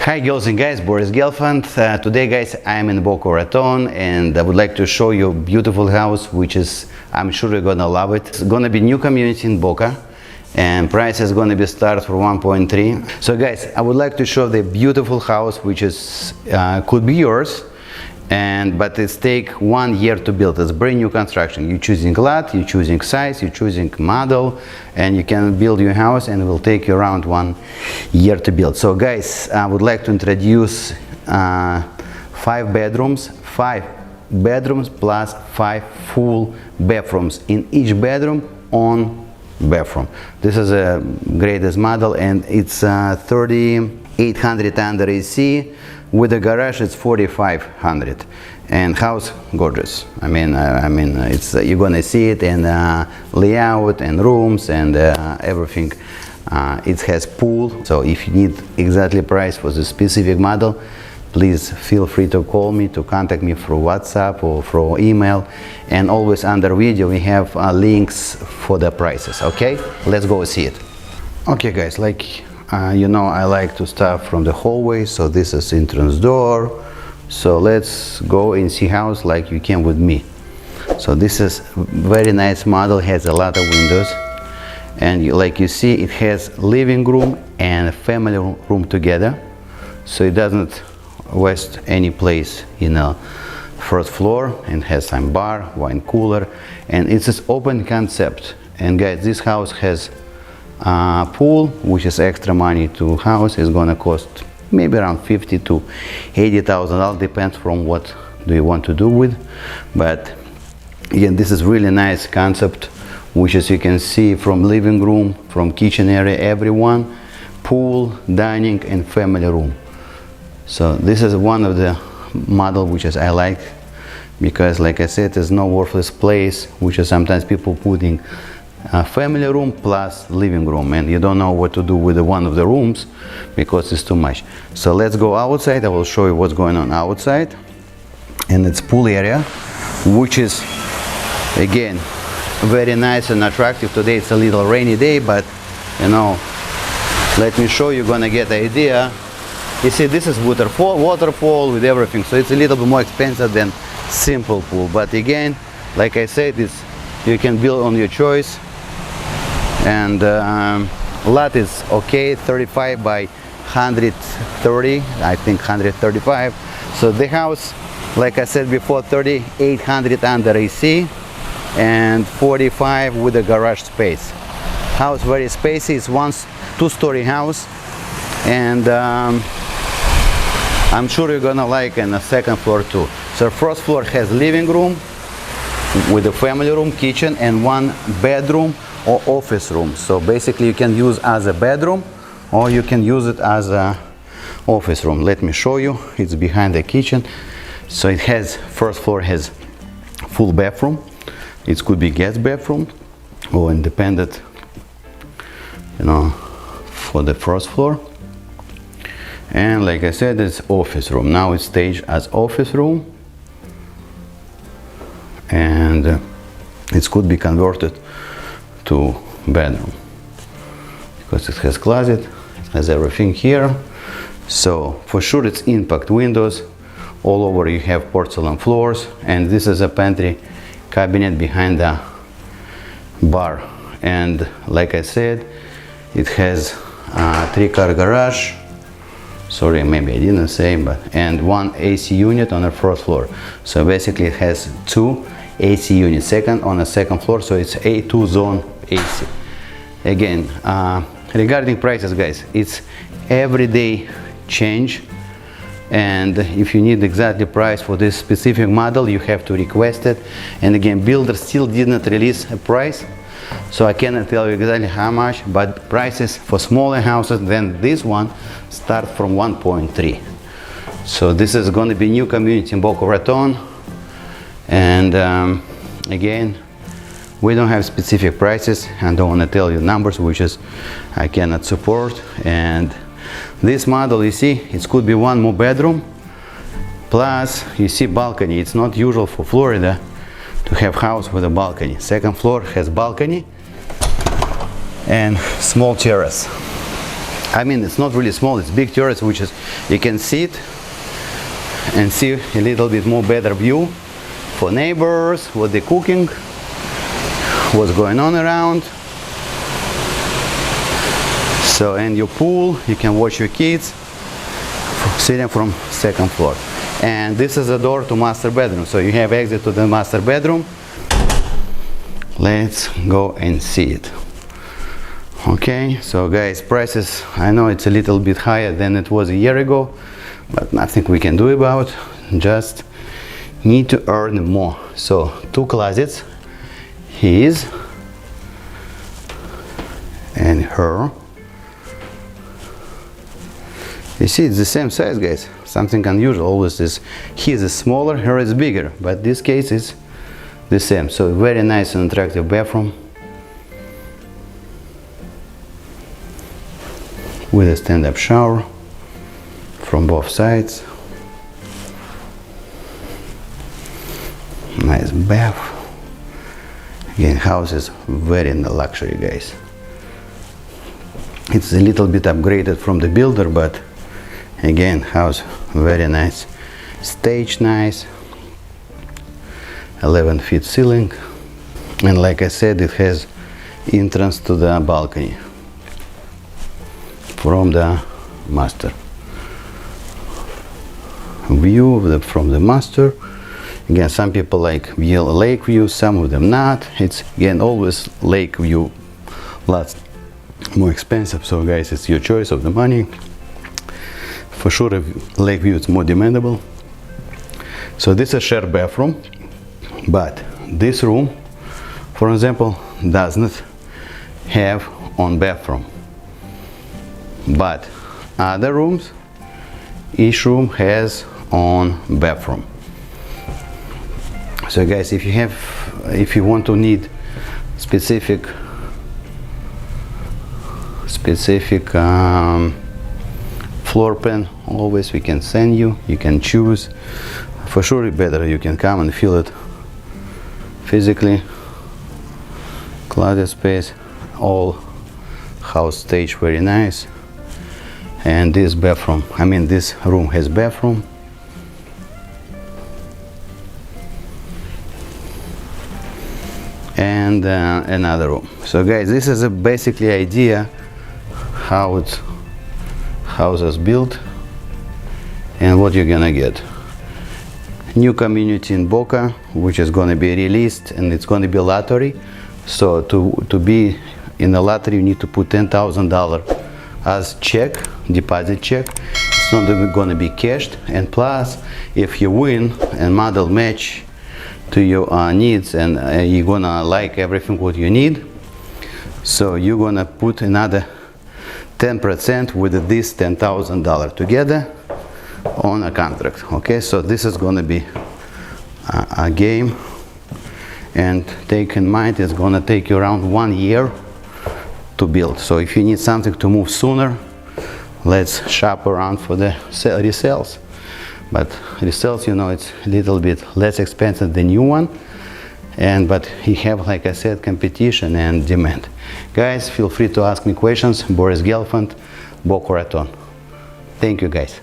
Hi girls and guys, Boris Gelfand. Today guys, I'm in BOCA RATON and I would like to show you a beautiful house which is, I'm sure you're gonna love it. It's gonna be new community in Boca and price is gonna be start for 1.3. So guys, I would like to show the beautiful house which is could be yours, but it's take 1 year to build. It's brand new construction. You're choosing lot, you're choosing size, you're choosing model, and you can build your house and it will take you around 1 year to build. So guys, I would like to introduce 5 bedrooms plus 5 full bathrooms in each bedroom on bathroom. This is a greatest model and it's 3,800 under AC. With the garage, it's 4,500, and house gorgeous. I mean, it's you're gonna see it in layout and rooms and everything. It has pool. So if you need exactly price for the specific model, please feel free to call me, to contact me through WhatsApp or through email. And always under video we have links for the prices. Okay, let's go see it. Okay, guys, like. You know, I like to start from the hallway, so this is entrance door. So let's go and see house like you can with me. So this is very nice model, has a lot of windows, and like you see, it has living room and family room together, so it doesn't waste any place in a first floor, and has some bar, wine cooler, and it's an open concept. And guys, this house has pool, which is extra money to house. Is gonna cost maybe around 50 to 80,000. All depends from what do you want to do with. But again, this is really nice concept, which as you can see from living room, from kitchen area, everyone, pool, dining, and family room. So this is one of the model which is I like, because like I said, there's no worthless place, which is sometimes people putting family room plus living room, and you don't know what to do with one of the rooms because it's too much. So let's go outside. I will show you what's going on outside. And it's pool area, which is again very nice and attractive. Today it's a little rainy day, but you know, let me show you, gonna get the idea. You see, this is waterfall with everything, so it's a little bit more expensive than simple pool. But again, like I said, it's you can build on your choice. And lot is okay, 35 by 130, I think 135. So the house, like I said before, 3,800 under AC and 45 with a garage space. House very spacey. It's two-story house, and I'm sure you're gonna like in the second floor too. So first floor has living room with a family room, kitchen, and 1 bedroom or office room. So basically you can use as a bedroom or you can use it as a office room. Let me show you. It's behind the kitchen. So it has, first floor has full bathroom. It could be guest bathroom or independent, you know, for the first floor. And like I said, it's office room. Now it's staged as office room, and it could be converted to bedroom because it has closet, it has everything here. So for sure it's impact windows all over. You have porcelain floors, and this is a pantry cabinet behind the bar. And like I said, it has a 3-car garage. Sorry, maybe I didn't say, but and 1 AC unit on the first floor. So basically it has 2 AC units on the second floor, so it's a 2-zone AC. Again, regarding prices, guys, it's everyday change, and if you need exactly price for this specific model, you have to request it. And again, builder still didn't release a price, so I cannot tell you exactly how much, but prices for smaller houses than this one start from 1.3. So this is going to be new community in BOCA RATON. And again, we don't have specific prices and don't want to tell you numbers which is I cannot support. And this model, you see, it could be 1 more bedroom plus you see balcony. It's not usual for Florida to have house with a balcony. Second floor has balcony and small terrace. I mean, it's not really small, it's big terrace, which is, you can see it and see a little bit more better view for neighbors, what they're cooking, what's going on around. So, and your pool, you can watch your kids sitting from second floor. And this is the door to master bedroom, so you have exit to the master bedroom. Let's go and see it. Okay, so guys, prices, I know it's a little bit higher than it was a year ago, but nothing we can do about, just need to earn more. So 2 closets, his and her. You see, it's the same size, guys, something unusual. Always is, his is smaller, her is bigger, but this case is the same. So very nice and attractive bathroom with a stand-up shower from both sides. Nice bath. Again, house is very in the luxury, guys. It's a little bit upgraded from the builder, but again, house very nice. Stage nice. 11-feet ceiling, and like I said, it has entrance to the balcony from the master. View of from the master. Again, some people like lake view, some of them not. It's again always lake view, lots more expensive. So guys, it's your choice of the money. For sure, if lake view is more demandable. So this is a shared bathroom, but this room, for example, does not have on bathroom. But other rooms, each room has on bathroom. So guys, if you want to need specific floor plan, always we can send you. You can choose. For sure, better you can come and feel it physically. Closet space, all house stage very nice. And this bathroom, I mean this room has bathroom. And another room. So guys, this is a basically idea how it's house is built and what you're gonna get. New community in Boca, which is going to be released, and it's going to be lottery. So to be in the lottery, you need to put $10,000 as check, deposit check. It's not going to be cashed. And plus, if you win and model match to your needs, and you're gonna like everything what you need, so you're gonna put another 10% with this $10,000 together on a contract. Okay, so this is going to be a game, and take in mind it's going to take you around 1 year to build. So if you need something to move sooner, let's shop around for the resales. But resales, you know, it's a little bit less expensive than new one, but you have, like I said, competition and demand. Guys, feel free to ask me questions. Boris Gelfand, BOCA RATON. Thank you, guys.